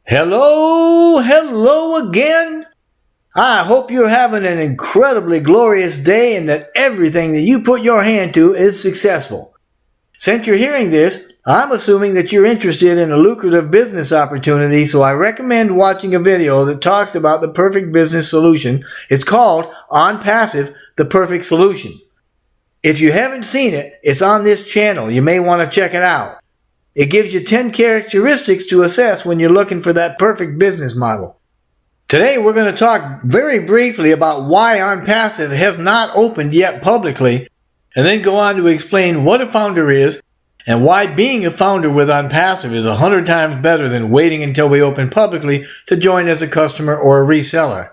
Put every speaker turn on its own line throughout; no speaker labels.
Hello again. I hope you're having an incredibly glorious day and that everything that you put your hand to is successful. Since you're hearing this, I'm assuming that you're interested in a lucrative business opportunity, so I recommend watching a video that talks about the perfect business solution. It's called Onpassive, the Perfect Solution. If you haven't seen it, it's on this channel. You may want to check it out. It gives you 10 characteristics to assess when you're looking for that perfect business model. Today we're going to talk very briefly about why Onpassive has not opened yet publicly, and then go on to explain what a founder is and why being a founder with Onpassive is 100 times better than waiting until we open publicly to join as a customer or a reseller.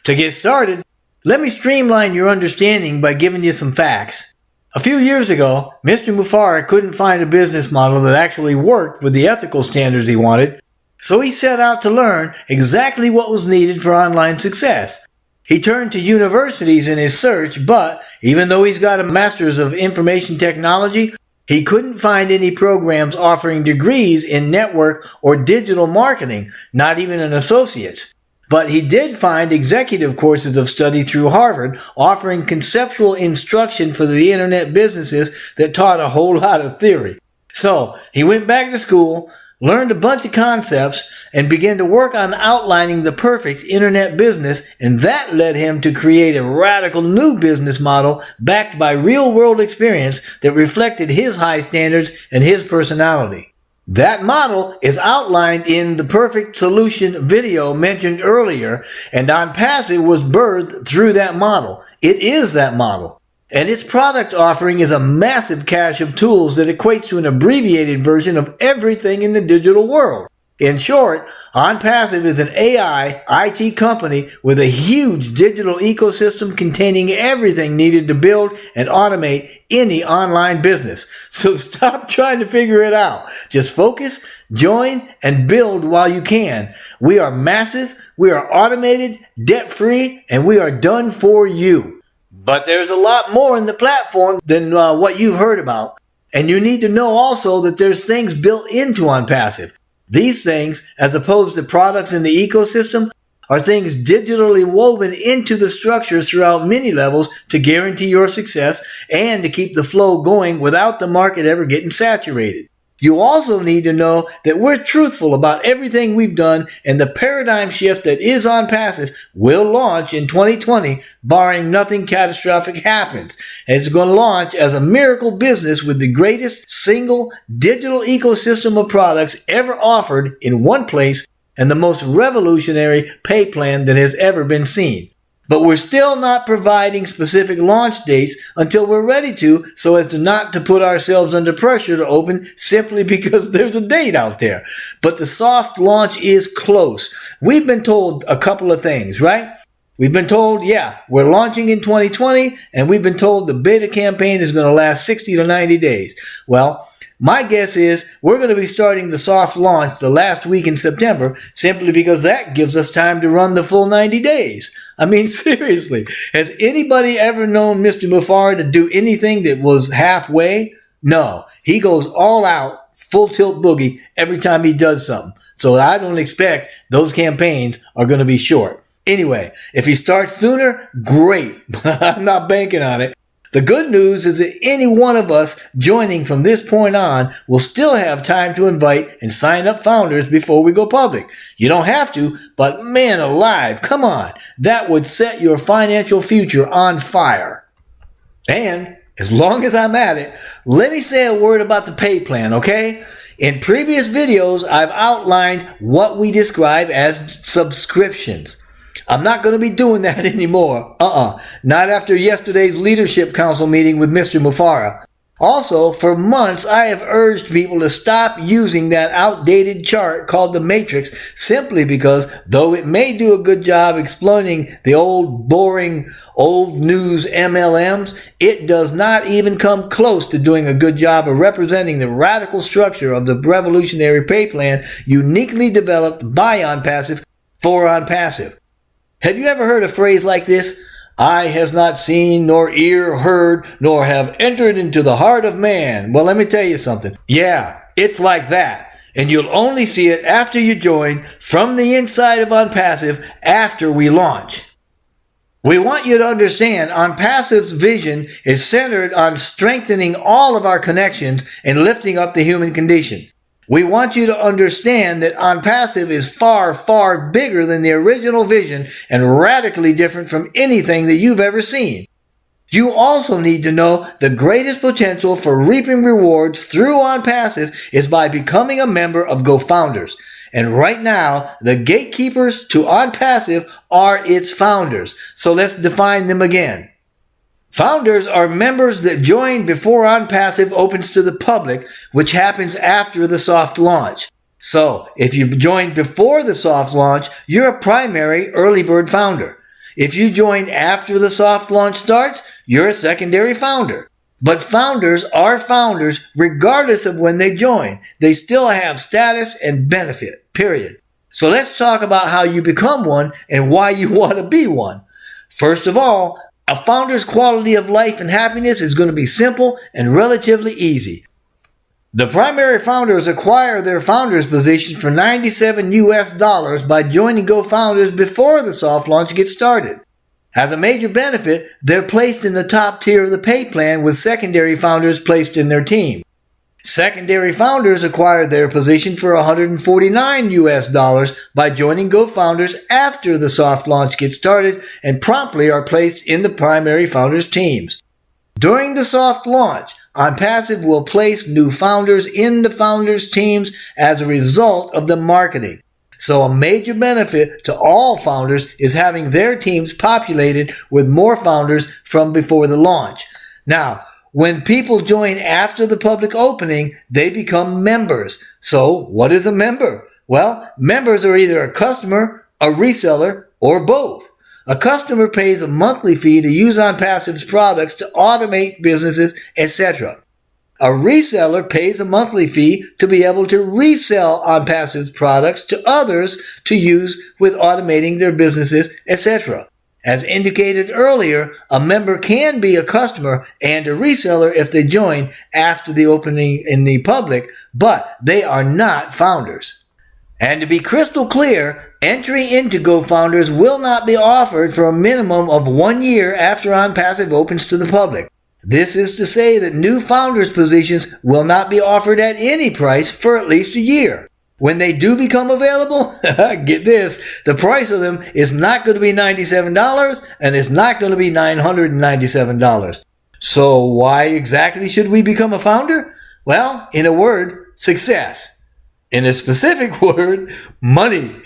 To get started, let me streamline your understanding by giving you some facts. A few years ago, Mr. Mufara couldn't find a business model that actually worked with the ethical standards he wanted, so he set out to learn exactly what was needed for online success. He turned to universities in his search, but even though he's got a master's of information technology, he couldn't find any programs offering degrees in network or digital marketing, not even an associate's. But he did find executive courses of study through Harvard offering conceptual instruction for the internet businesses that taught a whole lot of theory. So he went back to school, learned a bunch of concepts, and began to work on outlining the perfect internet business, and that led him to create a radical new business model backed by real-world experience that reflected his high standards and his personality. That model is outlined in the Perfect Solution video mentioned earlier, and Onpassive was birthed through that model. It is that model. And its product offering is a massive cache of tools that equates to an abbreviated version of everything in the digital world. In short, Onpassive is an AI IT company with a huge digital ecosystem containing everything needed to build and automate any online business. So stop trying to figure it out. Just focus, join, and build while you can. We are massive, we are automated, debt-free, and we are done for you. But there's a lot more in the platform than what you've heard about. And you need to know also that there's things built into Onpassive. These things, as opposed to products in the ecosystem, are things digitally woven into the structure throughout many levels to guarantee your success and to keep the flow going without the market ever getting saturated. You also need to know that we're truthful about everything we've done, and the paradigm shift that is Onpassive will launch in 2020, barring nothing catastrophic happens. And it's going to launch as a miracle business with the greatest single digital ecosystem of products ever offered in one place and the most revolutionary pay plan that has ever been seen. But we're still not providing specific launch dates until we're ready to, so as to not to put ourselves under pressure to open simply because there's a date out there. But the soft launch is close. We've been told a couple of things, right? We've been told, yeah, we're launching in 2020, and we've been told the beta campaign is going to last 60 to 90 days. Well, my guess is we're going to be starting the soft launch the last week in September simply because that gives us time to run the full 90 days. I mean, seriously, has anybody ever known Mr. Mufara to do anything that was halfway? No, he goes all out, full tilt boogie every time he does something. So I don't expect those campaigns are going to be short. Anyway, if he starts sooner, great, but I'm not banking on it. The good news is that any one of us joining from this point on will still have time to invite and sign up founders before we go public. You don't have to, but man alive, come on. That would set your financial future on fire. And as long as I'm at it, let me say a word about the pay plan, okay? In previous videos, I've outlined what we describe as subscriptions. I'm not going to be doing that anymore. Not after yesterday's leadership council meeting with Mr. Mufara. Also, for months, I have urged people to stop using that outdated chart called the matrix simply because, though it may do a good job exploiting the old, boring, old news MLMs, it does not even come close to doing a good job of representing the radical structure of the revolutionary pay plan uniquely developed by Onpassive for Onpassive. Have you ever heard a phrase like this? Eye has not seen, nor ear heard, nor have entered into the heart of man. Well, let me tell you something. Yeah, it's like that. and you'll only see it after you join from the inside of Onpassive after we launch. We want you to understand Onpassive's vision is centered on strengthening all of our connections and lifting up the human condition. We want you to understand that Onpassive is far, far bigger than the original vision and radically different from anything that you've ever seen. You also need to know the greatest potential for reaping rewards through Onpassive is by becoming a member of Gofounders. And right now, the gatekeepers to Onpassive are its founders. So let's define them again. Founders are members that join before Onpassive opens to the public, which happens after the soft launch. So, if you join before the soft launch, you're a primary early bird founder. If you join after the soft launch starts, you're a secondary founder. But founders are founders regardless of when they join. They still have status and benefit, period. So let's talk about how you become one and why you want to be one. First of all, a founder's quality of life and happiness is going to be simple and relatively easy. The primary founders acquire their founder's position for $97 by joining Gofounders before the soft launch gets started. As a major benefit, they're placed in the top tier of the pay plan with secondary founders placed in their team. Secondary founders acquire their position for $149 by joining Gofounders after the soft launch gets started and promptly are placed in the primary founders teams. During the soft launch, Onpassive will place new founders in the founders teams as a result of the marketing. So a major benefit to all founders is having their teams populated with more founders from before the launch. Now, when people join after the public opening, they become members. So what is a member? Well, members are either a customer, a reseller, or both. A customer pays a monthly fee to use Onpassive's products to automate businesses, etc. A reseller pays a monthly fee to be able to resell Onpassive's products to others to use with automating their businesses, etc. As indicated earlier, a member can be a customer and a reseller if they join after the opening in the public, but they are not founders. And to be crystal clear, entry into Gofounders will not be offered for a minimum of 1 year after Onpassive opens to the public. This is to say that new founders positions will not be offered at any price for at least a year. When they do become available, get this, the price of them is not going to be $97 and it's not going to be $997. So why exactly should we become a founder? Well, in a word, success. In a specific word, money.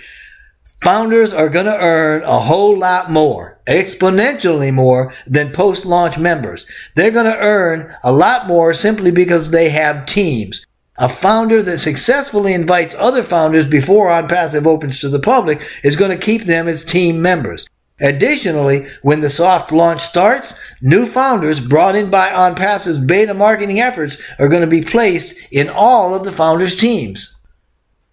Founders are going to earn a whole lot more, exponentially more than post-launch members. They're going to earn a lot more simply because they have teams. A founder that successfully invites other founders before Onpassive opens to the public is going to keep them as team members. Additionally, when the soft launch starts, new founders brought in by Onpassive's beta marketing efforts are going to be placed in all of the founders' teams.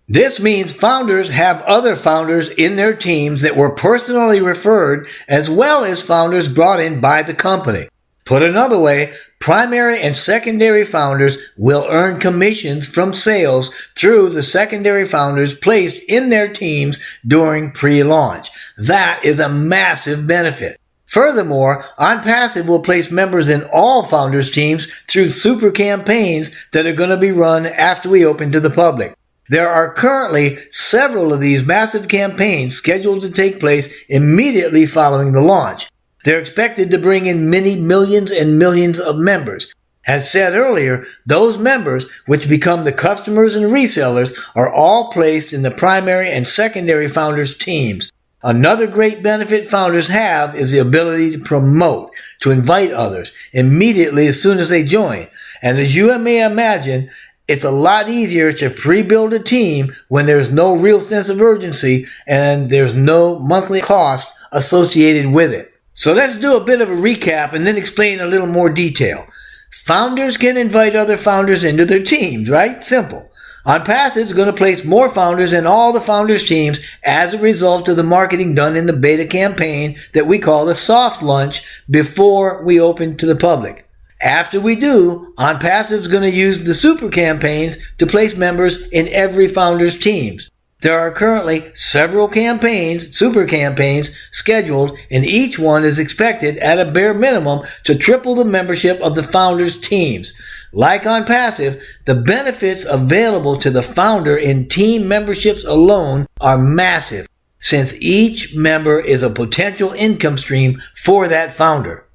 This means founders have other founders in their teams that were personally referred as well as founders brought in by the company. Put another way, primary and secondary founders will earn commissions from sales through the secondary founders placed in their teams during pre-launch. That is a massive benefit. Furthermore, Onpassive will place members in all founders teams through super campaigns that are going to be run after we open to the public. There are currently several of these massive campaigns scheduled to take place immediately following the launch. They're expected to bring in many millions and millions of members. As said earlier, those members, which become the customers and resellers, are all placed in the primary and secondary founders teams. Another great benefit founders have is the ability to promote, to invite others immediately as soon as they join. And as you may imagine, it's a lot easier to pre-build a team when there's no real sense of urgency and there's no monthly cost associated with it. So let's do a bit of a recap and then explain a little more detail. Founders can invite other founders into their teams, right? Simple. Onpassive is going to place more founders in all the founders' teams as a result of the marketing done in the beta campaign that we call the soft launch before we open to the public. After we do, Onpassive is going to use the super campaigns to place members in every founder's teams. There are currently several campaigns, super campaigns, scheduled, and each one is expected at a bare minimum to triple the membership of the founders' teams. Like Onpassive, the benefits available to the founder in team memberships alone are massive, since each member is a potential income stream for that founder.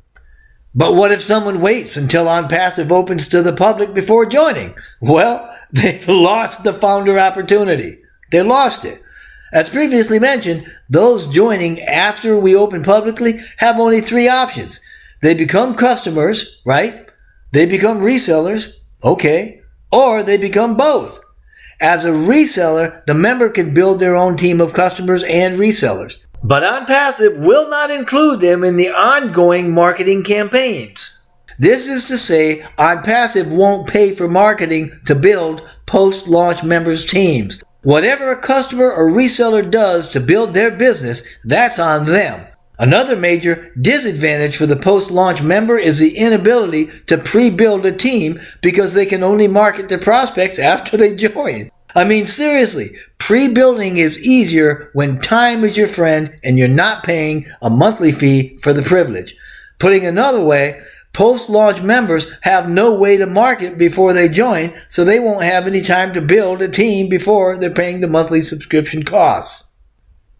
But what if someone waits until Onpassive opens to the public before joining? Well, they've lost the founder opportunity. They lost it. As previously mentioned, those joining after we open publicly have only three options. They become customers, right? They become resellers, okay, or they become both. As a reseller, the member can build their own team of customers and resellers. But Onpassive will not include them in the ongoing marketing campaigns. This is to say, Onpassive won't pay for marketing to build post-launch members' teams. Whatever a customer or reseller does to build their business, that's on them. Another major disadvantage for the post-launch member is the inability to pre-build a team because they can only market to prospects after they join. I mean, seriously, pre-building is easier when time is your friend and you're not paying a monthly fee for the privilege. Putting another way, post-launch members have no way to market before they join, so they won't have any time to build a team before they're paying the monthly subscription costs.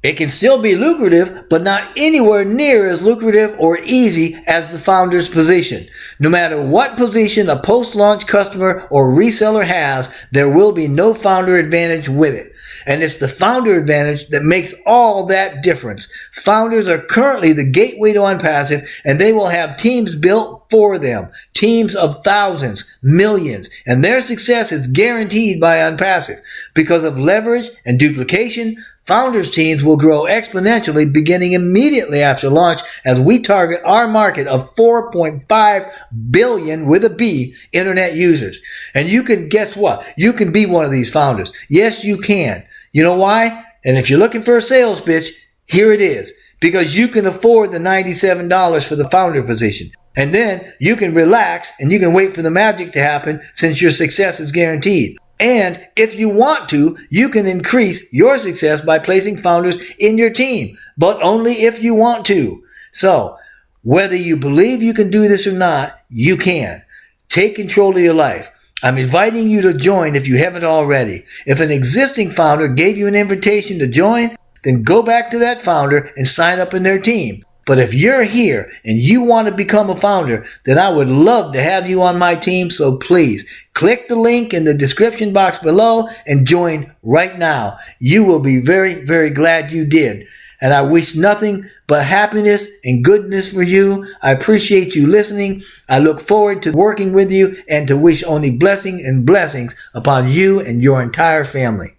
It can still be lucrative, but not anywhere near as lucrative or easy as the founder's position. No matter what position a post-launch customer or reseller has, there will be no founder advantage with it. And it's the founder advantage that makes all that difference. Founders are currently the gateway to Onpassive, and they will have teams built for them. Teams of thousands, millions, and their success is guaranteed by Onpassive. Because of leverage and duplication, founders' teams will grow exponentially beginning immediately after launch as we target our market of 4.5 billion with a B internet users. And you can, guess what? You can be one of these founders. Yes, you can. You know why? And if you're looking for a sales pitch, here it is. Because you can afford the $97 for the founder position. And then you can relax and you can wait for the magic to happen since your success is guaranteed. And if you want to, you can increase your success by placing founders in your team, but only if you want to. So, whether you believe you can do this or not, you can. Take control of your life. I'm inviting you to join if you haven't already. If an existing founder gave you an invitation to join, then go back to that founder and sign up in their team. But if you're here and you want to become a founder, then I would love to have you on my team. So please click the link in the description box below and join right now. You will be very, very glad you did. And I wish nothing but happiness and goodness for you. I appreciate you listening. I look forward to working with you and to wish only blessing and blessings upon you and your entire family.